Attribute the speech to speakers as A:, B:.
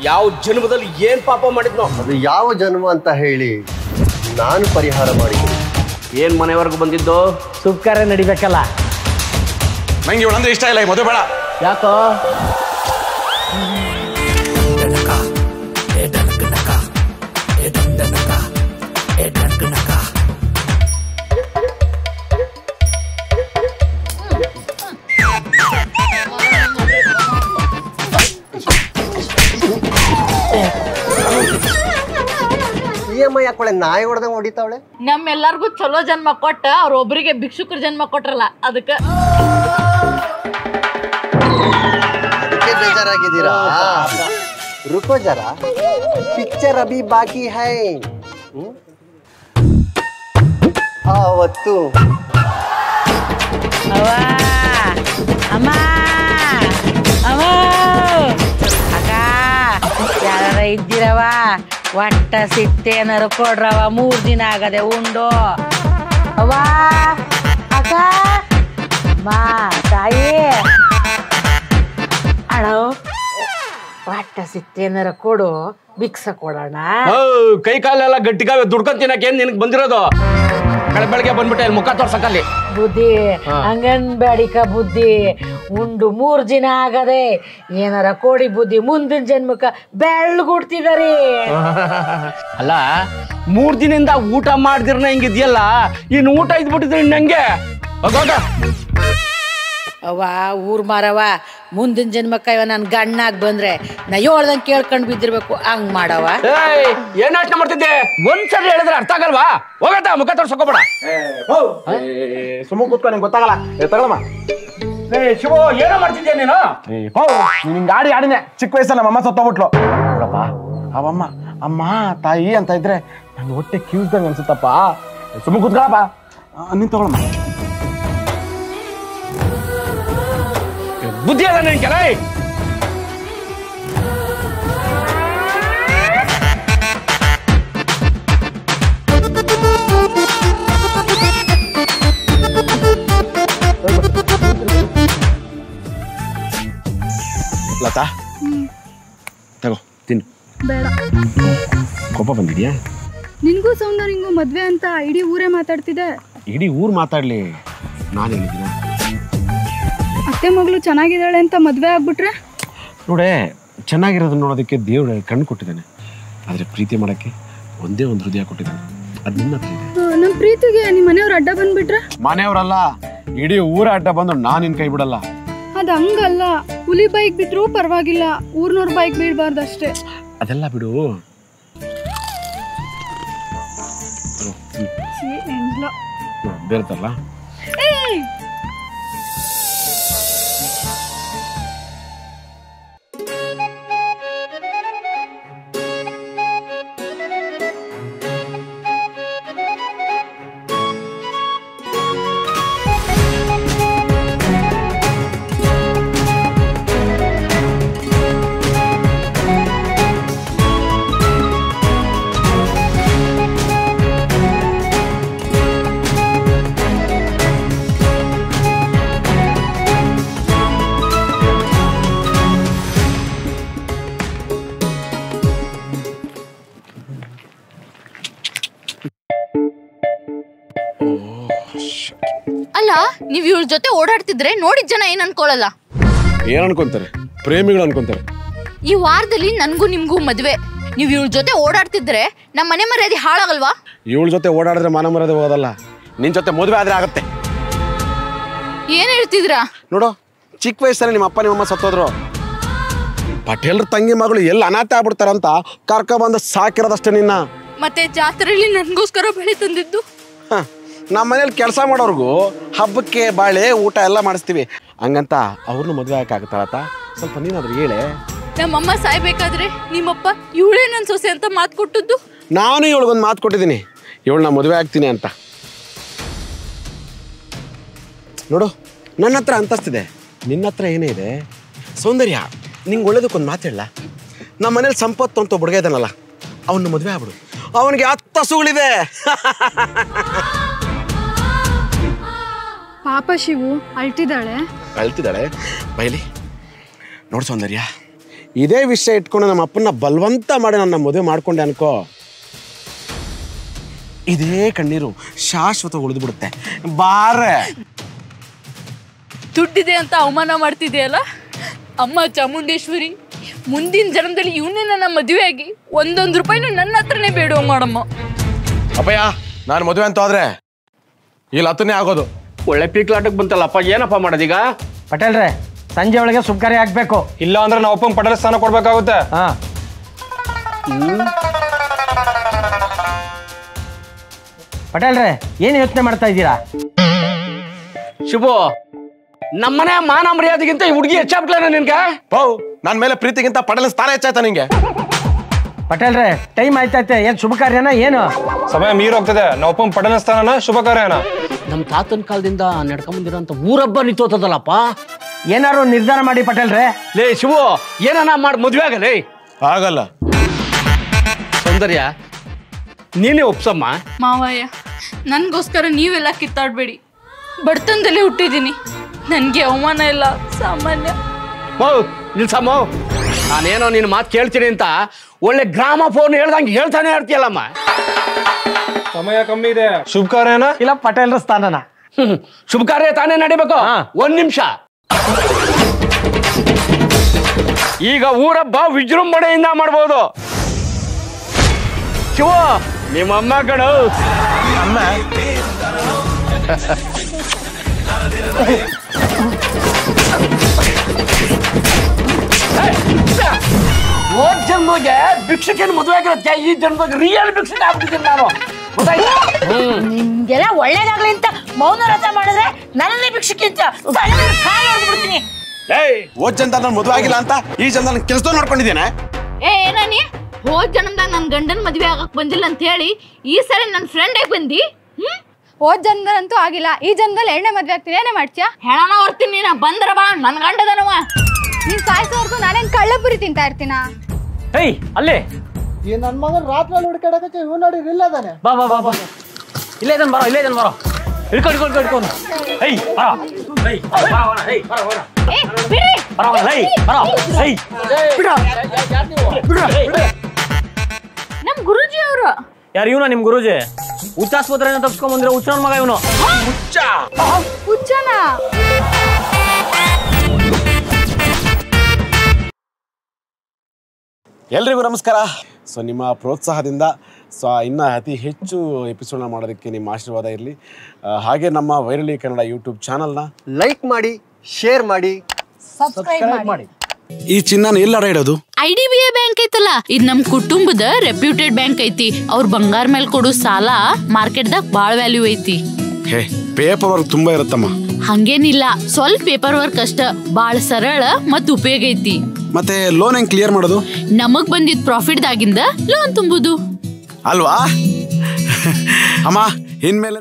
A: ಯಾವ ಜನ್ಮದಲ್ಲಿ ಏನ್ ಪಾಪ ಮಾಡಿದ್ನೋ
B: ಅದು ಯಾವ ಜನ್ಮ ಅಂತ ಹೇಳಿ ನಾನು ಪರಿಹಾರ ಮಾಡಿದ್ದೀನಿ.
A: ಏನ್ ಮನೆವರೆಗೂ ಬಂದಿದ್ದು?
C: ಶುಭ ಕಾರ್ಯ ನಡಿಬೇಕಲ್ಲ.
D: ನಂಗೆ ಇವಳಂದ್ರೆ ಇಷ್ಟ ಇಲ್ಲ, ಮದುವೆ ಬೇಡ.
C: ಯಾಕೋ?
B: ಯಾಕೊಳೆ ನಾಯಿ ಹೊಡೆದಂಗೆ ಹೊಡಿತಾವಳೆ.
E: ನಮ್ಮೆಲ್ಲರಿಗೂ ಚಲೋ ಜನ್ಮ ಕೊಟ್ಟ ಅವ್ರೊಬ್ರಿಗೆ ಭಿಕ್ಷುಕರ ಜನ್ಮ ಕೊಟ್ರಲ್ಲ ಅದಕ್ಕೆ
B: ಬೇಜಾರಾಗಿದ್ದೀರಾ? रुको जरा, पिक्चर अभी बाकी है. आवत्तु
E: ಅವ್ವ ಅಮ್ಮ ಅವ್ವ ಅಕ್ಕ ಯಾರ ಇದ್ದೀರವ ಒಟ್ಟ ಸಿತ್ತೇನಾರು ಕೊಡ್ರವ 3 ದಿನ ಆಗದೆ ಉಂಡು. ಅವ್ವ ಅಕ್ಕ ಮಾ ತಾಯಿ ಅಣ್ಣೋ ಒಟ್ಟ ಸಿತ್ತೇನಾರ ಕೊಡು ಭಿಕ್ಷ ಕೊಡೋಣ.
A: ಕೈ ಕಾಲೆಲ್ಲ ಗಟ್ಟಿಗಾವೆ ದುಡ್ಕೊಂಡ್ ತಿನ್ನಕ್ಕೆ ಏನ್ ನಿನಗೆ ಬಂದಿರೋದು? ಬೆಳಗ್ಗೆ ಬಂದ್ಬಿಟ್ಟೆ ಮುಖ ತೋರ್ಸಕ್ಕಲ್ಲಿ.
E: ಬುದ್ಧಿ ಹಂಗನ್ಬೇಡಿಕ ಬುದ್ಧಿ ಉಂಡು 3 ದಿನ ಆಗದೆ ಏನಾರ ಕೋಡಿ ಬುದ್ಧಿ ಮುಂದಿನ ಜನ್ಮಕ್ಕ ಬೆಳ್ಳಗುಡ್ತಿದಾರಿ.
A: ಅಲ್ಲ 3 ದಿನದಿಂದ ಊಟ ಮಾಡ್ದಿರ್ನ ಹಿಂಗಿದ್ಯಲ್ಲ, ಇನ್ನು ಊಟ ಇದ್ಬಿಟ್ಟಿದ್ರೆ ನಂಗೆ
E: ಅವ್ವ ಊರ್ ಮಾರವ ಮುಂದಿನ ಜನ್ಮಕ್ಕ ಇವ ನನ್ ಗಣ್ಣಾಗ್ ಬಂದ್ರೆ ನಾ ಹೇಳ್ದಂಗೆ ಕೇಳ್ಕೊಂಡ್ ಬಿದ್ದಿರ್ಬೇಕು ಹಂಗ್ ಮಾಡವ.
A: ಏನ್ ಯೋಚನೆ ಮಾಡ್ತಿದ್ದೆ? ಒಂದ್ಸರಿ ಹೇಳಿದ್ರೆ ಅರ್ಥ ಆಗಲ್ವಾ? ಹೋಗತ್ತ ಮುಖ ತೋರ್ಸಕೋಬೇಡ.
D: ಸುಮ್ಮ ಕೂತ್ಕೊ, ನಿಂಗೆ ಗೊತ್ತಾಗಲ್ಲ. ತಗೊಳಮ್ಮ.
A: ಶಿವ ಏನೋ ಮಾಡ್ತಿದ್ಯಾ ನೀನು?
D: ನಿನ್ ಗಾಡಿ ಆಡಿನೇ ಚಿಕ್ಕ ವಯಸ್ಸಲ್ಲಿ ನಮ್ಮಮ್ಮ ಸತ್ತೋಗ್ಬಿಟ್ಲು. ನೋಡಪ್ಪ ಅವಮ್ಮ ಅಮ್ಮ ತಾಯಿ ಅಂತ ಇದ್ರೆ ನನ್ನ ಹೊಟ್ಟೆ ಕಿವಿಸ್ದಂಗೆ ಅನ್ಸುತ್ತಪ್ಪ. ಸುಮ್ಮ ಕೂತ್ಕೊಳಪ್ಪ. ನೀನ್ ತಗೊಳಮ್ಮ.
A: ಬುದ್ಧಿ ಅದ ನಿನ್ ಕೆಲ.
D: ಲತಾ ತಗೋ ತಿನ್ನು.
F: ಬೇಡ.
D: ಕೋಪ ಬಂದಿದ್ಯಾ?
F: ನಿನ್ಗೂ ಸೌಂದರ್ಯಂಗೂ ಮದ್ವೆ ಅಂತ ಇಡೀ ಊರೇ ಮಾತಾಡ್ತಿದೆ.
D: ಇಡೀ ಊರು ಮಾತಾಡ್ಲಿ, ನಾನು ಹೇಳಿದ್ದೀನ?
F: ಅತ್ತೆ ಮಗಳು ಚೆನ್ನಾಗಿದ್ದಾಳೆ ಅಂತ ಮದ್ವೆ ಆಗ್ಬಿಟ್ರೆ
D: ನೋಡೆ, ಚೆನ್ನಾಗಿರೋದನ್ನ ನೋಡೋದಕ್ಕೆ ದೇವ್ರ ಕಣ್ಣು ಕೊಟ್ಟಿದ್ದಾನೆ, ಆದರೆ ಪ್ರೀತಿ ಮಾಡೋಕ್ಕೆ ಒಂದೇ ಒಂದು ಹೃದಯ ಕೊಟ್ಟಿದ್ದಾನೆ. ಅದು ನಿನ್ನ ಹತ್ರ ಇದೆ.
F: ನಮ್ಮ ಪ್ರೀತಿಗೆ ನಿಮ್ಮ ಮನೆಯವ್ರು ಅಡ್ಡ ಬಂದ್ಬಿಟ್ರೆ?
D: ಮನೆಯವರಲ್ಲ, ಇಡೀ ಊರ ಅಡ್ಡ ಬಂದು ನಾನು ನಿನ್ ಕೈ ಬಿಡಲ್ಲ.
F: ಅದು ಹಂಗಲ್ಲ, ಹುಲಿ ಬೈಕ್ ಬಿದ್ರೂ ಪರವಾಗಿಲ್ಲ, ಊರ್ನವ್ರ ಬೈಕ್ ಬೀಳ್ಬಾರ್ದು ಅಷ್ಟೇ.
D: ಅದೆಲ್ಲ ಬಿಡು. ಬೇರೆ ತರಲ್ಲ.
E: ಅಲ್ಲ ನೀವ್ ಇವ್ರ ಜೊತೆ ಓಡಾಡ್ತಿದ್ರೆ ನೋಡಿದ ಜನ ಏನ್ ಅನ್ಕೊಳ್ಳಲ್ಲ?
D: ಏನ್ ಅನ್ಕೊಂತಾರೆ? ಪ್ರೇಮಿಗಳು ಅನ್ಕೊಂತಾರೆ.
E: ಈ ವಾರದಲ್ಲಿ ನನ್ಗೂ ನಿಮ್ಗೂ ಮದ್ವೆ, ನೀವ್ ಇವ್ರ ಜೊತೆ ಓಡಾಡ್ತಿದ್ರೆ ನಮ್ಮ ಮನೆ ಮರ್ಯಾದೆ ಹಾಳಾಗಲ್ವಾ?
D: ಇವಳ ಜೊತೆ ಓಡಾಡಿದ್ರೆ ಮಾನ ಮರ್ಯಾದೆ ಹೋಗೋದಲ್ಲ, ನಿನ್ ಜೊತೆ ಮದುವೆ ಆದ್ರೆ ಆಗತ್ತೆ.
E: ಏನ್ ಹೇಳ್ತಿದ್ರಾ?
D: ನೋಡು, ಚಿಕ್ಕ ವಯಸ್ಸಲ್ಲಿ ನಿಮ್ಮ ಅಪ್ಪ ನಿಮ್ಮಮ್ಮ ಸತ್ತೋದ್ರು. ಪಟೇಲ್ರ ತಂಗಿ ಮಗಳು ಎಲ್ಲಿ ಅನಾಥ ಆಗ್ಬಿಡ್ತಾರಂತ ಕರ್ಕ ಬಂದು ಸಾಕಿರೋದಷ್ಟೇ ನಿನ್ನ.
E: ಮತ್ತೆ ಜಾತ್ರೆಯಲ್ಲಿ ನನ್ಗೋಸ್ಕರ ಬಳೆ ತಂದಿದ್ದು?
D: ನಮ್ಮ ಮನೇಲಿ ಕೆಲಸ ಮಾಡೋರ್ಗು ಹಬ್ಬಕ್ಕೆ ಬಾಳೆ ಊಟ ಎಲ್ಲ ಮಾಡಿಸ್ತೀವಿ, ಹಂಗಂತ ಅವ್ರನ್ನ ಮದುವೆ ಹಾಕಾಗತ್ತಾಳತ್ತ? ಸ್ವಲ್ಪ ನೀನಾದ್ರೂ ಹೇಳೆ.
E: ನಮ್ಮಮ್ಮ ಸಾಯ್ಬೇಕಾದ್ರೆ ನಿಮ್ಮಪ್ಪ ಇವಳೇ ನನ್ ಸೊಸೆ ಅಂತ ಮಾತು ಕೊಟ್ಟದ್ದು?
D: ನಾನು ಇವಳಿಗೊಂದು ಮಾತು ಕೊಟ್ಟಿದ್ದೀನಿ, ಇವಳನ್ನ ಮದುವೆ ಆಗ್ತೀನಿ ಅಂತ. ನೋಡು, ನನ್ನ ಹತ್ರ ಅಂತಸ್ತಿದೆ, ನಿನ್ನ ಹತ್ರ ಏನೇ ಇದೆ? ಸೌಂದರ್ಯ, ನಿಂಗೆ ಒಳ್ಳೇದಕ್ಕೊಂದು ಮಾತು ಹೇಳ. ನಮ್ಮ ಮನೇಲಿ ಸಂಪತ್ತು ಅಂತ ಹುಡುಗ ಇದ್ದಾನಲ್ಲ, ಅವನ್ನ ಮದುವೆ ಆಗ್ಬಿಡು, ಅವನಿಗೆ 10 ಹಸುಗಳಿದೆ.
F: ಪಾಪ ಶಿವು ಅಳ್ತಿದ್ದಾಳೆ.
D: ಅಳ್ತಿದ್ದಾಳೆ? ಬೈಲಿ. ನೋಡು ಸೌಂದರ್ಯ, ಇದೇ ವಿಷಯ ಇಟ್ಕೊಂಡು ನಮ್ಮ ಅಪ್ಪನ ಬಲವಂತ ಮಾಡಿ ನನ್ನ ಮದುವೆ ಮಾಡ್ಕೊಂಡೆ ಅನ್ಕೋ, ಇದೇ ಕಣ್ಣೀರು ಶಾಶ್ವತ ಉಳಿದು ಬಿಡುತ್ತೆ. ಬಾರೆ
G: ದುಡ್ಡಿದೆ ಅಂತ ಅವಮಾನ ಮಾಡ್ತಿದೆಯಲ್ಲ ಅಮ್ಮ ಚಾಮುಂಡೇಶ್ವರಿ, ಮುಂದಿನ ಜನ್ಮದಲ್ಲಿ ಇವನೇ ನನ್ನ ಮದುವೆ ಆಗಿ ಒಂದೊಂದು ರೂಪಾಯಿನೂ ನನ್ನ ಹತ್ರನೇ ಬೇಡುವ ಮಾಡಮ್ಮ.
D: ಅಪ್ಪಯ್ಯ, ನಾನು ಮದುವೆ ಅಂತ ಹೋದ್ರೆ ಇಲ್ಲಿ ಹತ್ತನೇ ಆಗೋದು.
A: ಒಳ್ಳೆ ಪೀಕ್ಲಾಟಕ್ಕೆ ಬಂತಲ್ಲಪ್ಪ, ಏನಪ್ಪ ಮಾಡೋದೀಗ?
C: ಪಟೇಲ್ರೆ, ಸಂಜೆ ಒಳಗೆ ಶುಭ ಕಾರ್ಯ ಆಗ್ಬೇಕು.
H: ಇಲ್ಲ ಅಂದ್ರೆ ನಾವು ಒಪ್ಪಂಗೆ ಪಟೇಲ್ ಸ್ಥಾನ ಕೊಡ್ಬೇಕಾಗುತ್ತೆ.
C: ಹಾ, ಪಟೇಲ್ರೆ ಏನು ಯೋಚನೆ ಮಾಡ್ತಾ ಇದ್ದೀರಾ?
A: ಶಿವು, ನಮ್ಮನೆ ಮಾನ ಮರ್ಯಾದೆಗಿಂತ ಈ ಹುಡುಗಿ ಹೆಚ್ಚಾಗ್ಬಿಟ್ಲೇನ ನಿನ್ಗೆ?
D: ನನ್ನ ಮೇಲೆ ಪ್ರೀತಿಗಿಂತ ಪಟೇಲ್ ಸ್ಥಾನ ಹೆಚ್ಚಾಯ್ತಾ ನಿಂಗೆ?
C: ಪಟೇಲ್ರೆ, ಟೈಮ್ ಆಯ್ತೈತೆ. ಏನು ಶುಭ ಕಾರ್ಯನ ಏನು?
H: ಸಮಯ ಮೀರ್ ಹೋಗ್ತದೆ. ನಾವು ಒಪ್ಪಂಗೆ ಪಟೇಲ್ ಸ್ಥಾನನ ಶುಭ ಕಾರ್ಯನ
A: ನಮ್ಮ ತಾತನ ಕಾಲದಿಂದ ನಡ್ಕೊಂಬಂದಿರೋಂಥ ಊರಬ್ಬ ನಿಂತೋತದಲ್ಲಪ್ಪ.
C: ಏನಾರು ನಿರ್ಧಾರ ಮಾಡಿ ಪಟೇಲ್ರೆ.
A: ಲೇ ಶಿವು, ಏನಾನ ಮಾಡಿ ಮದುವೆ ಆಗಲೇ.
D: ಆಗಲ್ಲ.
A: ಸೌಂದರ್ಯ, ನೀನೇ ಒಪ್ಸಮ್ಮ.
G: ಮಾವಯ್ಯ, ನನಗೋಸ್ಕರ ನೀವೆಲ್ಲ ಕಿತ್ತಾಡಬೇಡಿ. ಬಡತನದಲ್ಲೇ ಹುಟ್ಟಿದ್ದೀನಿ, ನನಗೆ ಅವಮಾನ ಇಲ್ಲ ಸಾಮಾನ್ಯ.
A: ನಿಲ್ಸಮ್ಮ, ನಾನೇನೋ ನಿನ್ನ ಮಾತು ಕೇಳ್ತೀನಿ ಅಂತ ಒಳ್ಳೆ ಗ್ರಾಮ ಫೋನ್ ಹೇಳ್ದಂಗೆ ಹೇಳ್ತಾನೆ ಇರ್ತೀಯಲ್ಲಮ್ಮ.
H: ಸಮಯ ಕಮ್ಮಿ ಇದೆ. ಶುಭ ಕಾರ್ಯನ
C: ಇಲ್ಲ ಪಟೇಲ್ರ ಸ್ಥಾನನ?
A: ಶುಭ ಕಾರ್ಯ ತಾನೇ ನಡಿಬೇಕು. ಒಂದ್ ನಿಮಿಷ. ಈಗ ಊರಬ್ಬ ವಿಜೃಂಭಣೆಯಿಂದ ಮಾಡ್ಬೋದು. ಶಿವ, ನಿಮ್ಮಮ್ಮ ಕಣು.
D: ಅಮ್ಮ
A: ಹೋದ್ ಜನ್ಮಗೆ ಭಿಕ್ಷಕೇನು ಮದುವೆ ಆಗಿರುತ್ತೆ, ಈ ಜನ್ಮಗೆ ರಿಯಲ್ ಭಿಕ್ಷಕ ಆಗ್ಬಿಟ್ಟಿದ್ದೀನಿ ನಾನು.
E: ನಿಮ್ಗೆಲ್ಲ ಒಳ್ಳೇದಾಗ್ಲಿ ಅಂತ ಮೌನ ವ್ರತ ಮಾಡಿದ್ರೆ ನನ್ನೇ ಭಿಕ್ಷಕ್ಕೆ ಅಂತ ಬಿಡ್ತೀನಿ.
D: ಹೋದ್ ಜನ ನಾನು ಮದುವೆ ಆಗಿಲ್ಲ ಅಂತ ಈ ಜನ ನನ್ನ ಕೆಲಸ ನೋಡ್ಕೊಂಡಿದ್ದೇನೆ.
G: ಏನಾನಿ ಹೋದ್ ಜನ್ಮದಾಗ ನನ್ನ ಗಂಡನ ಮದುವೆ ಆಗಕ್ ಬಂದಿಲ್ಲ ಅಂತ ಹೇಳಿ ಈ ಸರಿ ನನ್ನ ಫ್ರೆಂಡ್ ಆಗಿ ಬಂದಿ.
F: ಹೋದ್ ಜನ್ಮದಂತೂ ಆಗಿಲ್ಲ, ಈ ಜನ್ಮದಲ್ಲಿ ಎಣ್ಣೆ ಮದ್ವೆ ಆಗ್ತೀನಿ. ಏನೇ ಮಾಡ್ತೀಯಾ?
G: ಹೇಳೋಣ ಹೊರ್ತೀನಿ. ನೀನ ಬಂದ್ರ ಬಾ, ನನ್ನ ಗಂಡದನವ.
F: ನೀನ್ ಸಾಯಿಸೋರ್ಗು ನಾನೇನ್ ಕಳ್ಳಪುರಿ ತಿಂತಾ ಇರ್ತೀನ?
C: ಏಯ್, ಅಲ್ಲೇ
I: ಈ ನನ್ನ ಮಗನ ರಾತ್ರಿ ಹುಡುಕಾಡಕ್ಕೆ ಇವ್ ನೋಡಿ ಇಲ್ಲದಾನೆ.
C: ಬಾ ಬಾ ಬಾ ಬಾ, ಇಲ್ಲೇ ಇದನ್ ಬರೋ, ಇಲ್ಲೇ ಇದನ್ ಬರೋ. ಹಿಡ್ಕೊಂಡು ಹಿಡ್ಕೊಂಡು ಹಿಡ್ಕೊಂಡು. ಏಯ್ ಬರೋ, ಏಯ್ ಬರೋಣ, ಏಯ್ ಬರೋಣ, ಬರೋಣ, ಏಯ್ ಬರೋ, ಏಯ್ ಬಿಡು ಬಿಡು.
G: ನಮ್ ಗುರುಜಿ ಅವರು.
C: ಯಾರು ಇವನ? ನಿಮ್ ಗುರುಜಿ ಹುಚ್ಚಾಸ್ಪತ್ರೆನ ತಪ್ಸ್ಕೊಂಡ್ ಬಂದಿರೋ ಹುಚ್ಚನ ಮಗ ಇವನು.
F: ಹುಚ್ಚನ?
D: ಎಲ್ರಿಗೂ ನಮಸ್ಕಾರ. ಸೊ ನಿಮ್ಮ ಪ್ರೋತ್ಸಾಹದಿಂದ ಇನ್ನು ಅತಿ ಹೆಚ್ಚು ಎಪಿಸೋಡ್ನ ಮಾಡೋದಕ್ಕೆ ನಿಮ್ಮ ಆಶೀರ್ವಾದ ಇರಲಿ. ಹಾಗೆ ನಮ್ಮ ವೈರಲಿ ಕನ್ನಡ ಯೂಟ್ಯೂಬ್ ಚಾನಲ್ನ
B: ಲೈಕ್ ಮಾಡಿ, ಶೇರ್ ಮಾಡಿ,
F: ಸಬ್ಸ್ಕ್ರೈಬ್ ಮಾಡಿ.
D: ಈ ಚಿನ್ನನ ಎಲ್ಲಾರ ಇಡೋದು?
G: IDBI ಬ್ಯಾಂಕ್ ಐತಲ್ಲ, ಇದು ನಮ್ ಕುಟುಂಬದ ರೆಪ್ಯೂಟೆಡ್ ಬ್ಯಾಂಕ್ ಐತಿ. ಅವ್ರ ಬಂಗಾರ ಮೇಲೆ ಕೊಡೋ ಸಾಲ ಮಾರ್ಕೆಟ್ದಾಗ ಬಾಳ ವ್ಯಾಲ್ಯೂ ಐತಿ.
D: ಹೇ, ಪೇಪರ್ ವರ್ಕ್ ತುಂಬಾ ಇರುತ್ತಮ್ಮ.
G: ಹಂಗೇನಿಲ್ಲ, ಸ್ವಲ್ಪ ಪೇಪರ್ ವರ್ಕ್ ಅಷ್ಟ. ಬಾಳ ಸರಳ ಮತ್ತು ಉಪಯೋಗ ಐತಿ.
D: ಮತ್ತೆ ಲೋನ್ ಹೆಂಗ್ ಕ್ಲಿಯರ್ ಮಾಡೋದು?
G: ನಮಗ್ ಬಂದಿದ್ ಪ್ರಾಫಿಟ್ ದಾಗಿಂದ ಲೋನ್ ತುಂಬುದು
D: ಅಲ್ವಾ ಅಮ್ಮ? ಇನ್ಮೇಲೆ